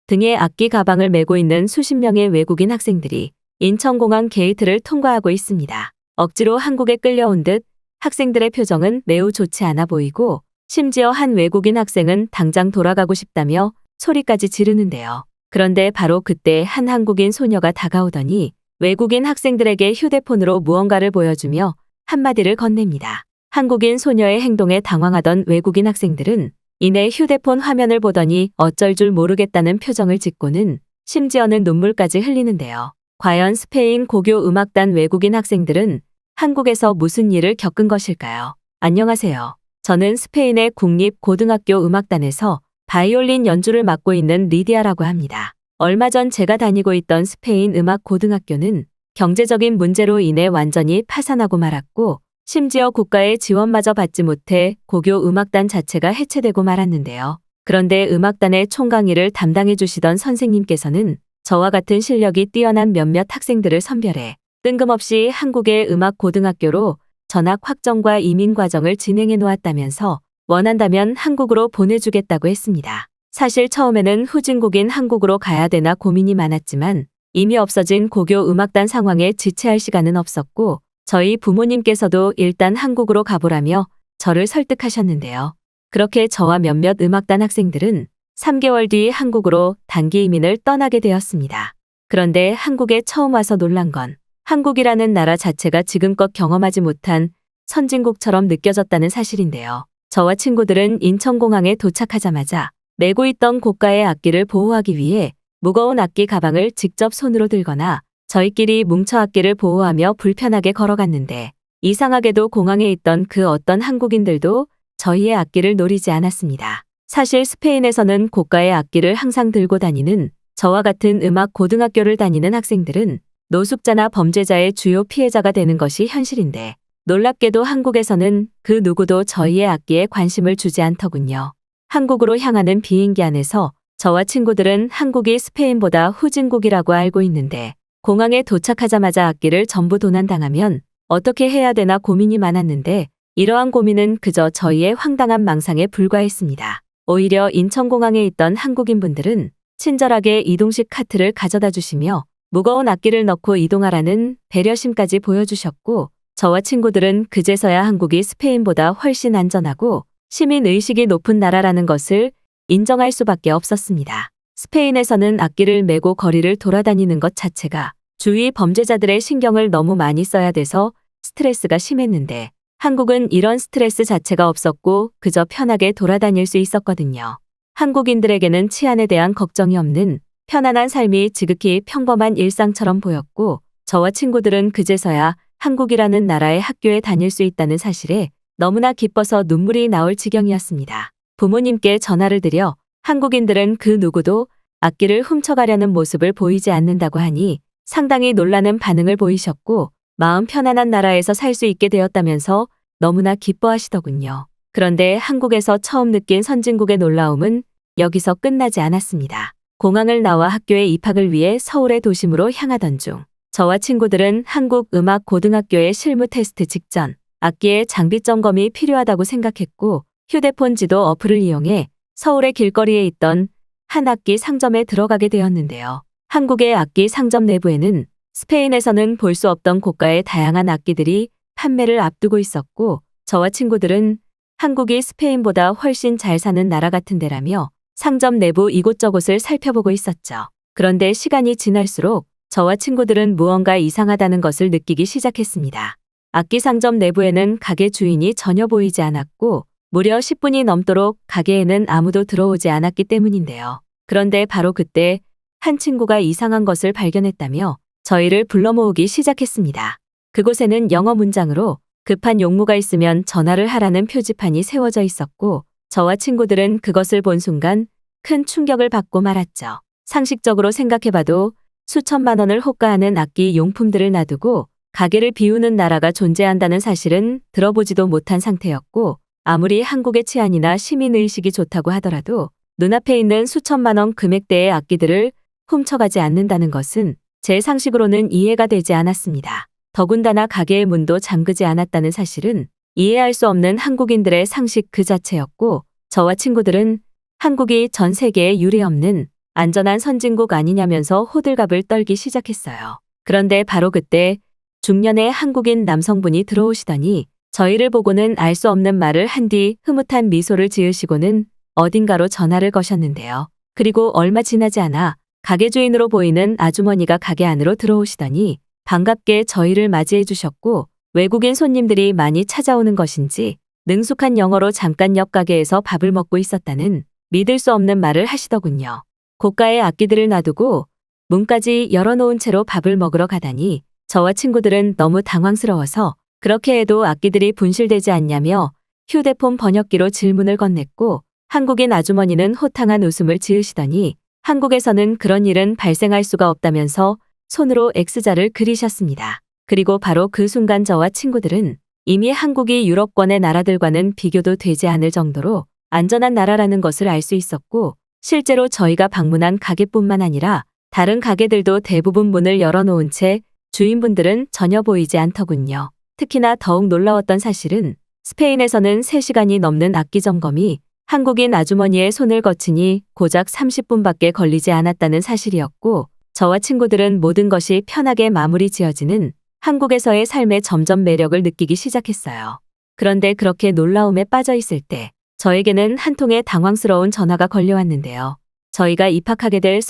등에 악기 가방을 메고 있는 수십 명의 외국인 학생들이 인천공항 게이트를 통과하고 있습니다. 억지로 한국에 끌려온 듯 학생들의 표정은 매우 좋지 않아 보이고 심지어 한 외국인 학생은 당장 돌아가고 싶다며 소리까지 지르는데요. 그런데 바로 그때 한 한국인 소녀가 다가오더니 외국인 학생들에게 휴대폰으로 무언가를 보여주며 한마디를 건넵니다. 한국인 소녀의 행동에 당황하던 외국인 학생들은 이내 휴대폰 화면을 보더니 어쩔 줄 모르겠다는 표정을 짓고는 심지어는 눈물까지 흘리는데요. 과연 스페인 고교 음악단 외국인 학생들은 한국에서 무슨 일을 겪은 것일까요? 안녕하세요. 저는 스페인의 국립고등학교 음악단에서 바이올린 연주를 맡고 있는 리디아라고 합니다. 얼마 전 제가 다니고 있던 스페인 음악고등학교는 경제적인 문제로 인해 완전히 파산하고 말았고 심지어 국가의 지원마저 받지 못해 고교 음악단 자체가 해체되고 말았는데요. 그런데 음악단의 총강의를 담당해 주시던 선생님께서는 저와 같은 실력이 뛰어난 몇몇 학생들을 선별해 뜬금없이 한국의 음악고등학교로 전학 확정과 이민 과정을 진행해 놓았다면서 원한다면 한국으로 보내주겠다고 했습니다. 사실 처음에는 후진국인 한국으로 가야 되나 고민이 많았지만 이미 없어진 고교 음악단 상황에 지체할 시간은 없었고 저희 부모님께서도 일단 한국으로 가보라며 저를 설득하셨는데요. 그렇게 저와 몇몇 음악단 학생들은 3개월 뒤 한국으로 단기 이민을 떠나게 되었습니다. 그런데 한국에 처음 와서 놀란 건 한국이라는 나라 자체가 지금껏 경험하지 못한 선진국처럼 느껴졌다는 사실인데요. 저와 친구들은 인천공항에 도착하자마자 메고 있던 고가의 악기를 보호하기 위해 무거운 악기 가방을 직접 손으로 들거나 저희끼리 뭉쳐 악기를 보호하며 불편하게 걸어갔는데 이상하게도 공항에 있던 그 어떤 한국인들도 저희의 악기를 노리지 않았습니다. 사실 스페인에서는 고가의 악기를 항상 들고 다니는 저와 같은 음악 고등학교를 다니는 학생들은 노숙자나 범죄자의 주요 피해자가 되는 것이 현실인데 놀랍게도 한국에서는 그 누구도 저희의 악기에 관심을 주지 않더군요. 한국으로 향하는 비행기 안에서 저와 친구들은 한국이 스페인보다 후진국이라고 알고 있는데 공항에 도착하자마자 악기를 전부 도난당하면 어떻게 해야 되나 고민이 많았는데 이러한 고민은 그저 저희의 황당한 망상에 불과했습니다. 오히려 인천공항에 있던 한국인분들은 친절하게 이동식 카트를 가져다 주시며 무거운 악기를 넣고 이동하라는 배려심까지 보여주셨고 저와 친구들은 그제서야 한국이 스페인보다 훨씬 안전하고 시민의식이 높은 나라라는 것을 인정할 수밖에 없었습니다. 스페인에서는 악기를 메고 거리를 돌아다니는 것 자체가 주위 범죄자들의 신경을 너무 많이 써야 돼서 스트레스가 심했는데 한국은 이런 스트레스 자체가 없었고 그저 편하게 돌아다닐 수 있었거든요. 한국인들에게는 치안에 대한 걱정이 없는 편안한 삶이 지극히 평범한 일상처럼 보였고 저와 친구들은 그제서야 한국이라는 나라의 학교에 다닐 수 있다는 사실에 너무나 기뻐서 눈물이 나올 지경이었습니다. 부모님께 전화를 드려 한국인들은 그 누구도 악기를 훔쳐가려는 모습을 보이지 않는다고 하니 상당히 놀라는 반응을 보이셨고 마음 편안한 나라에서 살 수 있게 되었다면서 너무나 기뻐하시더군요. 그런데 한국에서 처음 느낀 선진국의 놀라움은 여기서 끝나지 않았습니다. 공항을 나와 학교에 입학을 위해 서울의 도심으로 향하던 중 저와 친구들은 한국음악고등학교의 실무 테스트 직전 악기의 장비 점검이 필요하다고 생각했고 휴대폰 지도 어플을 이용해 서울의 길거리에 있던 한 악기 상점에 들어가게 되었는데요. 한국의 악기 상점 내부에는 스페인에서는 볼 수 없던 고가의 다양한 악기들이 판매를 앞두고 있었고 저와 친구들은 한국이 스페인보다 훨씬 잘 사는 나라 같은 데라며 상점 내부 이곳저곳을 살펴보고 있었죠. 그런데 시간이 지날수록 저와 친구들은 무언가 이상하다는 것을 느끼기 시작했습니다. 악기 상점 내부에는 가게 주인이 전혀 보이지 않았고 무려 10분이 넘도록 가게에는 아무도 들어오지 않았기 때문인데요. 그런데 바로 그때 한 친구가 이상한 것을 발견했다며 저희를 불러 모으기 시작했습니다. 그곳에는 영어 문장으로 급한 용무가 있으면 전화를 하라는 표지판이 세워져 있었고 저와 친구들은 그것을 본 순간 큰 충격을 받고 말았죠. 상식적으로 생각해봐도 수천만 원을 호가하는 악기 용품들을 놔두고 가게를 비우는 나라가 존재한다는 사실은 들어보지도 못한 상태였고 아무리 한국의 치안이나 시민의식이 좋다고 하더라도 눈앞에 있는 수천만 원 금액대의 악기들을 훔쳐가지 않는다는 것은 제 상식으로는 이해가 되지 않았습니다. 더군다나 가게의 문도 잠그지 않았다는 사실은 이해할 수 없는 한국인들의 상식 그 자체였고 저와 친구들은 한국이 전 세계에 유례없는 안전한 선진국 아니냐면서 호들갑을 떨기 시작했어요. 그런데 바로 그때 중년의 한국인 남성분이 들어오시더니 저희를 보고는 알 수 없는 말을 한 뒤 흐뭇한 미소를 지으시고는 어딘가로 전화를 거셨는데요. 그리고 얼마 지나지 않아 가게 주인으로 보이는 아주머니가 가게 안으로 들어오시더니 반갑게 저희를 맞이해 주셨고 외국인 손님들이 많이 찾아오는 것인지 능숙한 영어로 잠깐 옆 가게에서 밥을 먹고 있었다는 믿을 수 없는 말을 하시더군요. 고가의 악기들을 놔두고 문까지 열어놓은 채로 밥을 먹으러 가다니 저와 친구들은 너무 당황스러워서 그렇게 해도 악기들이 분실되지 않냐며 휴대폰 번역기로 질문을 건넸고 한국인 아주머니는 호탕한 웃음을 지으시더니 한국에서는 그런 일은 발생할 수가 없다면서 손으로 X자를 그리셨습니다. 그리고 바로 그 순간 저와 친구들은 이미 한국이 유럽권의 나라들과는 비교도 되지 않을 정도로 안전한 나라라는 것을 알 수 있었고 실제로 저희가 방문한 가게뿐만 아니라 다른 가게들도 대부분 문을 열어놓은 채 주인분들은 전혀 보이지 않더군요. 특히나 더욱 놀라웠던 사실은 스페인에서는 3시간이 넘는 악기 점검이 한국인 아주머니의 손을 거치니 고작 30분밖에 걸리지 않았다는 사실이었고 저와 친구들은 모든 것이 편하게 마무리 지어지는 한국에서의 삶의 점점 매력을 느끼기 시작했어요. 그런데 그렇게 놀라움에 빠져 있을 때 저에게는 한 통의 당황스러운 전화가 걸려왔는데요. 저희가 입학하게 될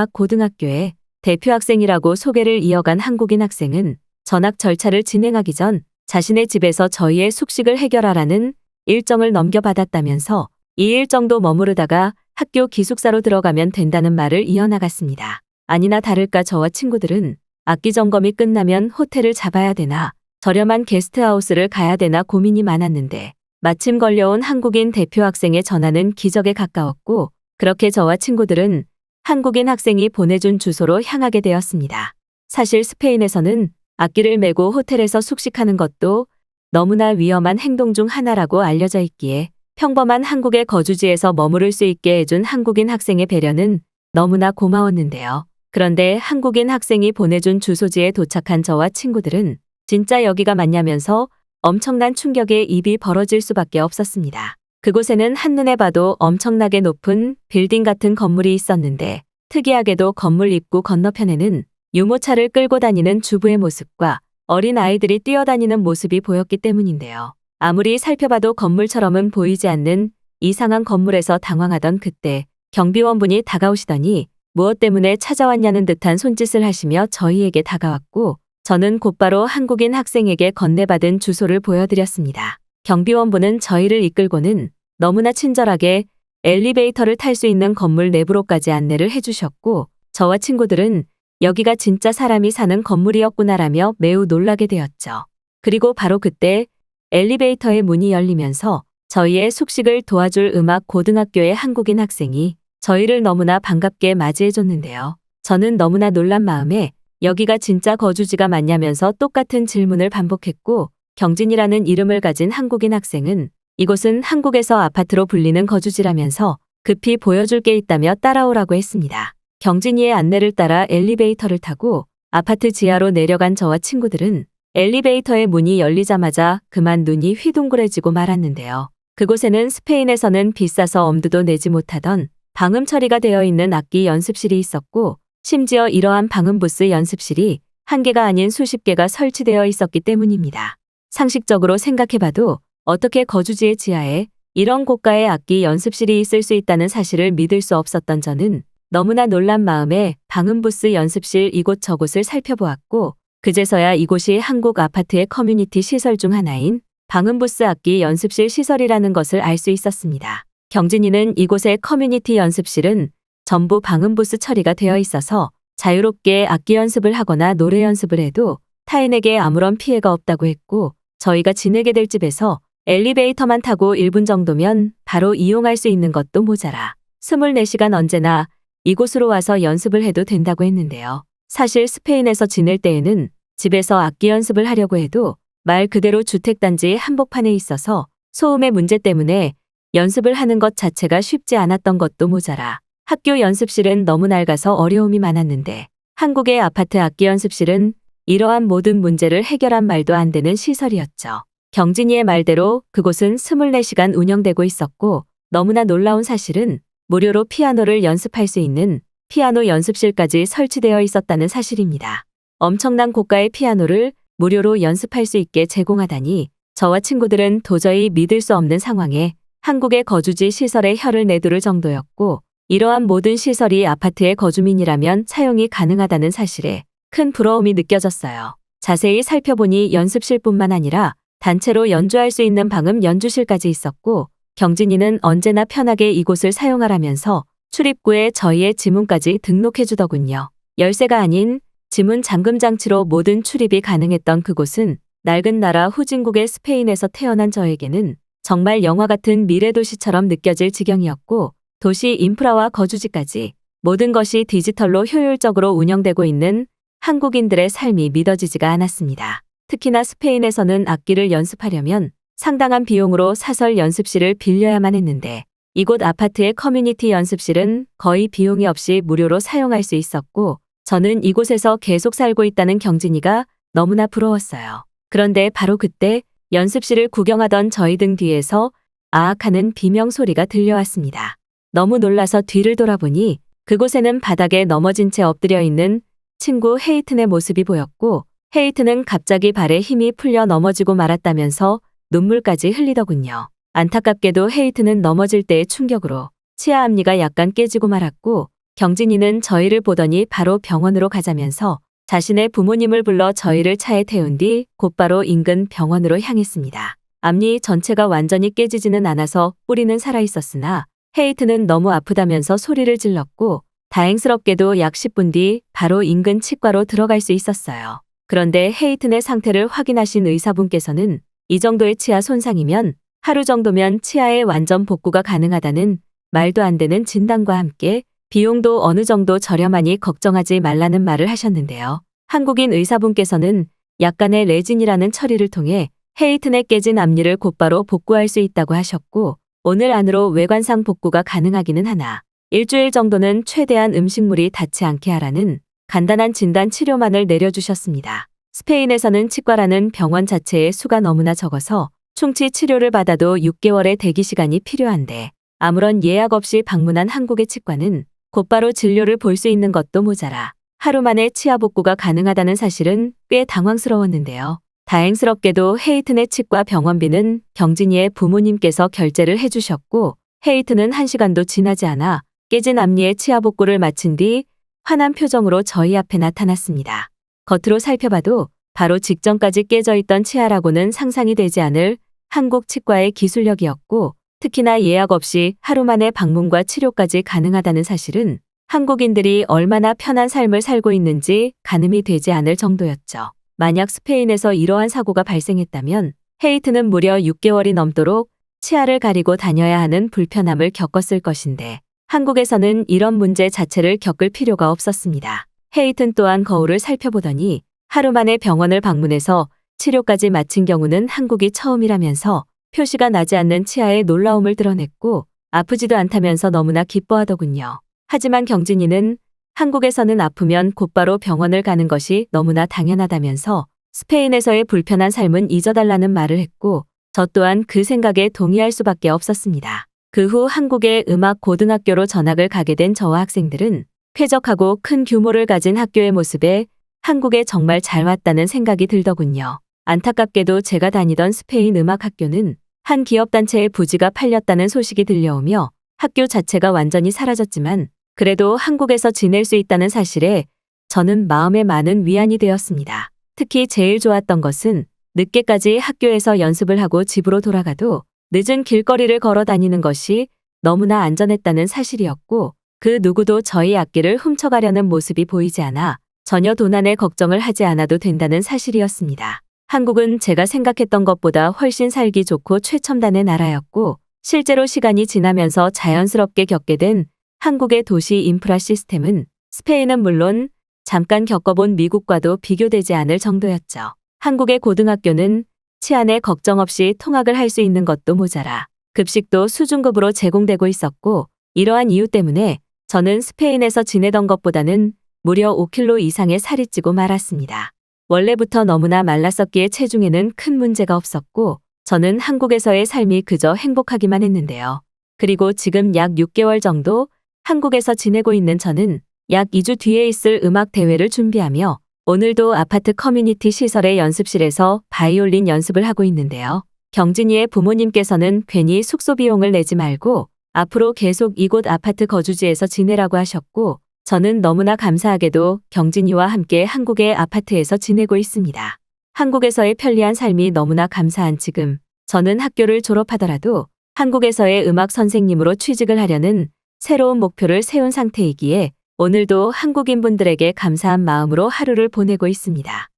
서울음악고등학교의 대표 학생이라고 소개를 이어간 한국인 학생은 전학 절차를 진행하기 전 자신의 집에서 저희의 숙식을 해결하라는 일정을 넘겨받았다면서 2일 정도 머무르다가 학교 기숙사로 들어가면 된다는 말을 이어나갔습니다. 아니나 다를까 저와 친구들은 악기 점검이 끝나면 호텔을 잡아야 되나 저렴한 게스트하우스를 가야 되나 고민이 많았는데 마침 걸려온 한국인 대표 학생의 전화는 기적에 가까웠고 그렇게 저와 친구들은 한국인 학생이 보내준 주소로 향하게 되었습니다. 사실 스페인에서는 악기를 메고 호텔에서 숙식하는 것도 너무나 위험한 행동 중 하나라고 알려져 있기에 평범한 한국의 거주지에서 머무를 수 있게 해준 한국인 학생의 배려는 너무나 고마웠는데요. 그런데 한국인 학생이 보내준 주소지에 도착한 저와 친구들은 진짜 여기가 맞냐면서 엄청난 충격에 입이 벌어질 수밖에 없었습니다. 그곳에는 한눈에 봐도 엄청나게 높은 빌딩 같은 건물이 있었는데 특이하게도 건물 입구 건너편에는 유모차를 끌고 다니는 주부의 모습과 어린 아이들이 뛰어다니는 모습이 보였기 때문인데요. 아무리 살펴봐도 건물처럼은 보이지 않는 이상한 건물에서 당황하던 그때 경비원분이 다가오시더니 무엇 때문에 찾아왔냐는 듯한 손짓을 하시며 저희에게 다가왔고 저는 곧바로 한국인 학생에게 건네받은 주소를 보여드렸습니다. 경비원분은 저희를 이끌고는 너무나 친절하게 엘리베이터를 탈 수 있는 건물 내부로까지 안내를 해주셨고 저와 친구들은 여기가 진짜 사람이 사는 건물이었구나라며 매우 놀라게 되었죠. 그리고 바로 그때 엘리베이터의 문이 열리면서 저희의 숙식을 도와줄 음악고등학교의 한국인 학생이 저희를 너무나 반갑게 맞이해줬는데요. 저는 너무나 놀란 마음에 여기가 진짜 거주지가 맞냐면서 똑같은 질문을 반복했고 경진이라는 이름을 가진 한국인 학생은 이곳은 한국에서 아파트로 불리는 거주지라면서 급히 보여줄 게 있다며 따라오라고 했습니다. 경진이의 안내를 따라 엘리베이터를 타고 아파트 지하로 내려간 저와 친구들은 엘리베이터의 문이 열리자마자 그만 눈이 휘둥그레지고 말았는데요. 그곳에는 스페인에서는 비싸서 엄두도 내지 못하던 방음 처리가 되어 있는 악기 연습실이 있었고 심지어 이러한 방음 부스 연습실이 한 개가 아닌 수십 개가 설치되어 있었기 때문입니다. 상식적으로 생각해봐도 어떻게 거주지의 지하에 이런 고가의 악기 연습실이 있을 수 있다는 사실을 믿을 수 없었던 저는 너무나 놀란 마음에 방음 부스 연습실 이곳저곳을 살펴보았고 그제서야 이곳이 한국 아파트의 커뮤니티 시설 중 하나인 방음 부스 악기 연습실 시설이라는 것을 알 수 있었습니다. 경진이는 이곳의 커뮤니티 연습실은 전부 방음 부스 처리가 되어 있어서 자유롭게 악기 연습을 하거나 노래 연습을 해도 타인에게 아무런 피해가 없다고 했고 저희가 지내게 될 집에서 엘리베이터만 타고 1분 정도면 바로 이용할 수 있는 것도 모자라 24시간 언제나 이곳으로 와서 연습을 해도 된다고 했는데요. 사실 스페인에서 지낼 때에는 집에서 악기 연습을 하려고 해도 말 그대로 주택단지 한복판에 있어서 소음의 문제 때문에 연습을 하는 것 자체가 쉽지 않았던 것도 모자라 학교 연습실은 너무 낡아서 어려움이 많았는데 한국의 아파트 악기 연습실은 이러한 모든 문제를 해결한 말도 안 되는 시설이었죠. 경진이의 말대로 그곳은 24시간 운영되고 있었고 너무나 놀라운 사실은 무료로 피아노를 연습할 수 있는 피아노 연습실까지 설치되어 있었다는 사실입니다. 엄청난 고가의 피아노를 무료로 연습할 수 있게 제공하다니 저와 친구들은 도저히 믿을 수 없는 상황에 한국의 거주지 시설에 혀를 내두를 정도였고, 이러한 모든 시설이 아파트의 거주민이라면 사용이 가능하다는 사실에 큰 부러움이 느껴졌어요. 자세히 살펴보니 연습실뿐만 아니라 단체로 연주할 수 있는 방음 연주실까지 있었고, 경진이는 언제나 편하게 이곳을 사용하라면서 출입구에 저희의 지문까지 등록해주더군요. 열쇠가 아닌 지문 잠금 장치로 모든 출입이 가능했던 그곳은 낡은 나라 후진국의 스페인에서 태어난 저에게는 정말 영화 같은 미래 도시처럼 느껴질 지경이었고, 도시 인프라와 거주지까지 모든 것이 디지털로 효율적으로 운영되고 있는 한국인들의 삶이 믿어지지가 않았습니다. 특히나 스페인에서는 악기를 연습하려면 상당한 비용으로 사설 연습실을 빌려야만 했는데, 이곳 아파트의 커뮤니티 연습실은 거의 비용이 없이 무료로 사용할 수 있었고, 저는 이곳에서 계속 살고 있다는 경진이가 너무나 부러웠어요. 그런데 바로 그때 연습실을 구경하던 저희 등 뒤에서 아악 하는 비명 소리가 들려왔습니다. 너무 놀라서 뒤를 돌아보니 그곳에는 바닥에 넘어진 채 엎드려 있는 친구 헤이튼의 모습이 보였고, 헤이튼은 갑자기 발에 힘이 풀려 넘어지고 말았다면서 눈물까지 흘리더군요. 안타깝게도 헤이튼은 넘어질 때의 충격으로 치아 앞니가 약간 깨지고 말았고, 경진이는 저희를 보더니 바로 병원으로 가자면서 자신의 부모님을 불러 저희를 차에 태운 뒤 곧바로 인근 병원으로 향했습니다. 앞니 전체가 완전히 깨지지는 않아서 뿌리는 살아있었으나 헤이튼은 너무 아프다면서 소리를 질렀고, 다행스럽게도 약 10분 뒤 바로 인근 치과로 들어갈 수 있었어요. 그런데 헤이튼의 상태를 확인하신 의사분께서는 이 정도의 치아 손상이면 하루 정도면 치아의 완전 복구가 가능하다는 말도 안 되는 진단과 함께 비용도 어느 정도 저렴하니 걱정하지 말라는 말을 하셨는데요. 한국인 의사분께서는 약간의 레진이라는 처리를 통해 헤이튼의 깨진 앞니를 곧바로 복구할 수 있다고 하셨고, 오늘 안으로 외관상 복구가 가능하기는 하나 일주일 정도는 최대한 음식물이 닿지 않게 하라는 간단한 진단 치료만을 내려주셨습니다. 스페인에서는 치과라는 병원 자체의 수가 너무나 적어서 충치 치료를 받아도 6개월의 대기 시간이 필요한데, 아무런 예약 없이 방문한 한국의 치과는 곧바로 진료를 볼 수 있는 것도 모자라 하루 만에 치아 복구가 가능하다는 사실은 꽤 당황스러웠는데요. 다행스럽게도 헤이튼의 치과 병원비는 경진이의 부모님께서 결제를 해주셨고, 헤이튼은 1시간도 지나지 않아 깨진 앞니의 치아 복구를 마친 뒤 환한 표정으로 저희 앞에 나타났습니다. 겉으로 살펴봐도 바로 직전까지 깨져 있던 치아라고는 상상이 되지 않을 한국 치과의 기술력이었고, 특히나 예약 없이 하루 만에 방문과 치료까지 가능하다는 사실은 한국인들이 얼마나 편한 삶을 살고 있는지 가늠이 되지 않을 정도였죠. 만약 스페인에서 이러한 사고가 발생했다면 헤이튼은 무려 6개월이 넘도록 치아를 가리고 다녀야 하는 불편함을 겪었을 것인데, 한국에서는 이런 문제 자체를 겪을 필요가 없었습니다. 헤이튼 또한 거울을 살펴보더니 하루 만에 병원을 방문해서 치료까지 마친 경우는 한국이 처음이라면서 표시가 나지 않는 치아의 놀라움을 드러냈고, 아프지도 않다면서 너무나 기뻐하더군요. 하지만 경진이는 한국에서는 아프면 곧바로 병원을 가는 것이 너무나 당연하다면서 스페인에서의 불편한 삶은 잊어달라는 말을 했고, 저 또한 그 생각에 동의할 수밖에 없었습니다. 그 후 한국의 음악 고등학교로 전학을 가게 된 저와 학생들은 쾌적하고 큰 규모를 가진 학교의 모습에 한국에 정말 잘 왔다는 생각이 들더군요. 안타깝게도 제가 다니던 스페인 음악학교는 한 기업단체의 부지가 팔렸다는 소식이 들려오며 학교 자체가 완전히 사라졌지만, 그래도 한국에서 지낼 수 있다는 사실에 저는 마음에 많은 위안이 되었습니다. 특히 제일 좋았던 것은 늦게까지 학교에서 연습을 하고 집으로 돌아가도 늦은 길거리를 걸어 다니는 것이 너무나 안전했다는 사실이었고, 그 누구도 저희 악기를 훔쳐가려는 모습이 보이지 않아 전혀 도난의 걱정을 하지 않아도 된다는 사실이었습니다. 한국은 제가 생각했던 것보다 훨씬 살기 좋고 최첨단의 나라였고, 실제로 시간이 지나면서 자연스럽게 겪게 된 한국의 도시 인프라 시스템은 스페인은 물론 잠깐 겪어본 미국과도 비교되지 않을 정도였죠. 한국의 고등학교는 치안에 걱정 없이 통학을 할 수 있는 것도 모자라 급식도 수준급으로 제공되고 있었고, 이러한 이유 때문에 저는 스페인에서 지내던 것보다는 무려 5kg 이상의 살이 찌고 말았습니다. 원래부터 너무나 말랐었기에 체중에는 큰 문제가 없었고, 저는 한국에서의 삶이 그저 행복하기만 했는데요. 그리고 지금 약 6개월 정도 한국에서 지내고 있는 저는 약 2주 뒤에 있을 음악 대회를 준비하며 오늘도 아파트 커뮤니티 시설의 연습실에서 바이올린 연습을 하고 있는데요. 경진이의 부모님께서는 괜히 숙소 비용을 내지 말고 앞으로 계속 이곳 아파트 거주지에서 지내라고 하셨고, 저는 너무나 감사하게도 경진이와 함께 한국의 아파트에서 지내고 있습니다. 한국에서의 편리한 삶이 너무나 감사한 지금, 저는 학교를 졸업하더라도 한국에서의 음악 선생님으로 취직을 하려는 새로운 목표를 세운 상태이기에 오늘도 한국인분들에게 감사한 마음으로 하루를 보내고 있습니다.